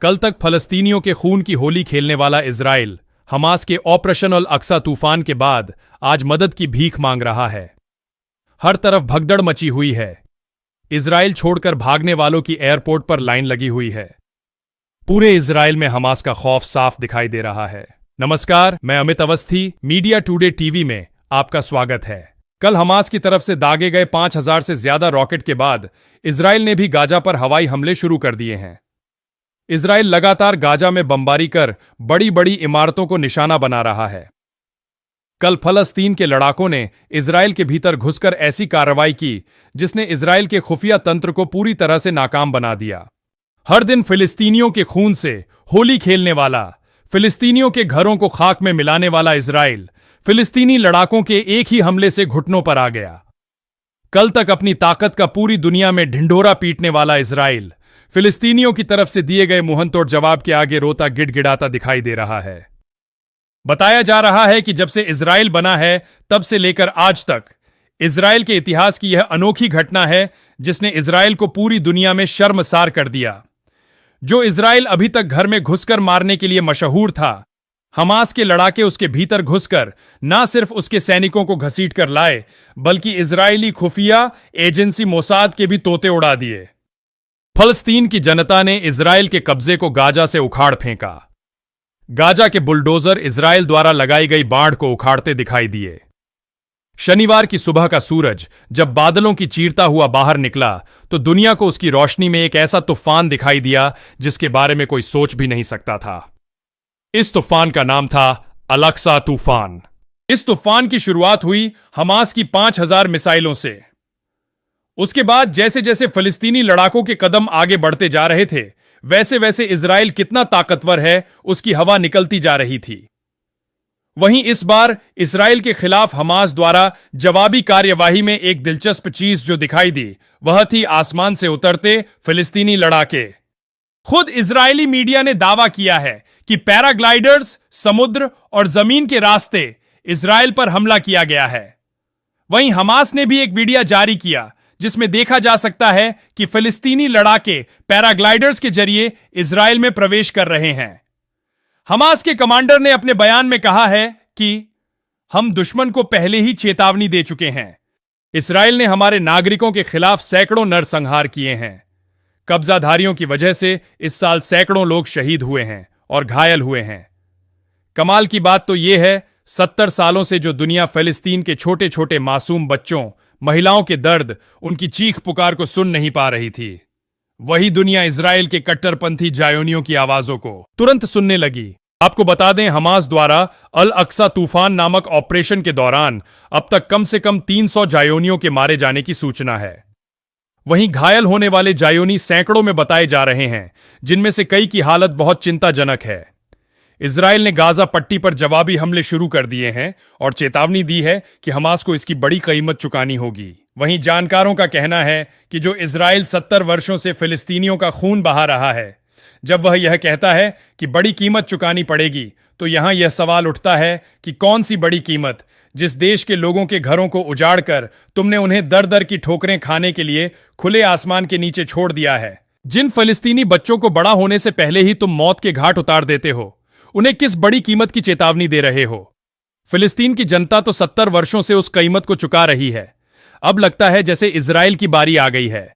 कल तक फलस्तीनियों के खून की होली खेलने वाला इजराइल हमास के ऑपरेशन अल अक्सा तूफान के बाद आज मदद की भीख मांग रहा है। हर तरफ भगदड़ मची हुई है। इजराइल छोड़कर भागने वालों की एयरपोर्ट पर लाइन लगी हुई है। पूरे इजराइल में हमास का खौफ साफ दिखाई दे रहा है। नमस्कार, मैं Amit Awasthi, media today TV में आपका स्वागत है। कल हमास की तरफ से दागे गए 5000 से ज्यादा रॉकेट के बाद इजराइल ने भी गाजा पर हवाई हमले शुरू कर दिए हैं। इजराइल लगातार गाजा में बमबारी कर बड़ी बड़ी इमारतों को निशाना बना रहा है। कल फलस्तीन के लड़ाकों ने इजराइल के भीतर घुसकर ऐसी कार्रवाई की जिसने इजराइल के खुफिया तंत्र को पूरी तरह से नाकाम बना दिया। हर दिन फिलिस्तीनियों के खून से होली खेलने वाला, फिलिस्तीनियों के घरों को खाक में मिलाने वाला इजराइल फिलिस्तीनी लड़ाकों के एक ही हमले से घुटनों पर आ गया। कल तक अपनी ताकत का पूरी दुनिया में ढिंढोरा पीटने वाला इजराइल फिलिस्तीनियों की तरफ से दिए गए मुंहतोड़ जवाब के आगे रोता गिड़गिड़ाता दिखाई दे रहा है। बताया जा रहा है कि जब से इजराइल बना है तब से लेकर आज तक इजराइल के इतिहास की यह अनोखी घटना है जिसने इजराइल को पूरी दुनिया में शर्मसार कर दिया। जो इजराइल अभी तक घर में घुसकर मारने के लिए मशहूर था, हमास के लड़ाके उसके भीतर घुसकर ना सिर्फ उसके सैनिकों को घसीट कर लाए, बल्कि इजरायली खुफिया एजेंसी मोसाद के भी तोते उड़ा दिए। फलस्तीन की जनता ने इजराइल के कब्जे को गाजा से उखाड़ फेंका। गाजा के बुलडोजर इजराइल द्वारा लगाई गई बाढ़ को उखाड़ते दिखाई दिए। शनिवार की सुबह का सूरज जब बादलों की चीरता हुआ बाहर निकला तो दुनिया को उसकी रोशनी में एक ऐसा तूफान दिखाई दिया जिसके बारे में कोई सोच भी नहीं सकता था। इस तूफान का नाम था अल अक्सा तूफान। इस तूफान की शुरुआत हुई हमास की 5000 मिसाइलों से। उसके बाद जैसे जैसे फिलिस्तीनी लड़ाकों के कदम आगे बढ़ते जा रहे थे, वैसे वैसे इजराइल कितना ताकतवर है उसकी हवा निकलती जा रही थी। वहीं इस बार इजराइल के खिलाफ हमास द्वारा जवाबी कार्यवाही में एक दिलचस्प चीज जो दिखाई दी वह थी आसमान से उतरते फिलिस्तीनी लड़ाके। खुद इजरायली मीडिया ने दावा किया है कि पैराग्लाइडर्स, समुद्र और जमीन के रास्ते इजराइल पर हमला किया गया है। वहीं हमास ने भी एक वीडियो जारी किया जिसमें देखा जा सकता है कि फिलिस्तीनी लड़ाके पैराग्लाइडर्स के जरिए इजराइल में प्रवेश कर रहे हैं। हमास के कमांडर ने अपने बयान में कहा है कि हम दुश्मन को पहले ही चेतावनी दे चुके हैं। इजराइल ने हमारे नागरिकों के खिलाफ सैकड़ों नरसंहार किए हैं। कब्जाधारियों की वजह से इस साल सैकड़ों लोग शहीद हुए हैं और घायल हुए हैं। कमाल की बात तो यह है, 70 सालों से जो दुनिया फिलिस्तीन के छोटे छोटे मासूम बच्चों, महिलाओं के दर्द, उनकी चीख पुकार को सुन नहीं पा रही थी, वही दुनिया इजराइल के कट्टरपंथी जायोनियों की आवाजों को तुरंत सुनने लगी। आपको बता दें, हमास द्वारा अल अक्सा तूफान नामक ऑपरेशन के दौरान अब तक कम से कम 300 जायोनियों के मारे जाने की सूचना है। वहीं घायल होने वाले जायोनी सैकड़ों में बताए जा रहे हैं, जिनमें से कई की हालत बहुत चिंताजनक है। इजराइल ने गाजा पट्टी पर जवाबी हमले शुरू कर दिए हैं और चेतावनी दी है कि हमास को इसकी बड़ी कीमत चुकानी होगी। वहीं जानकारों का कहना है कि जो इजराइल 70 वर्षों से फिलिस्तीनियों का खून बहा रहा है, जब वह यह कहता है कि बड़ी कीमत चुकानी पड़ेगी, तो यहां यह सवाल उठता है कि कौन सी बड़ी कीमत, जिस देश के लोगों के घरों को उजाड़ कर तुमने उन्हें दर दर की ठोकरें खाने के लिए खुले आसमान के नीचे छोड़ दिया है। जिन फिलिस्तीनी बच्चों को बड़ा होने से पहले ही तुम मौत के घाट उतार देते हो, उन्हें किस बड़ी कीमत की चेतावनी दे रहे हो? फिलिस्तीन की जनता तो 70 वर्षों से उस कीमत को चुका रही है। अब लगता है जैसे इजराइल की बारी आ गई है।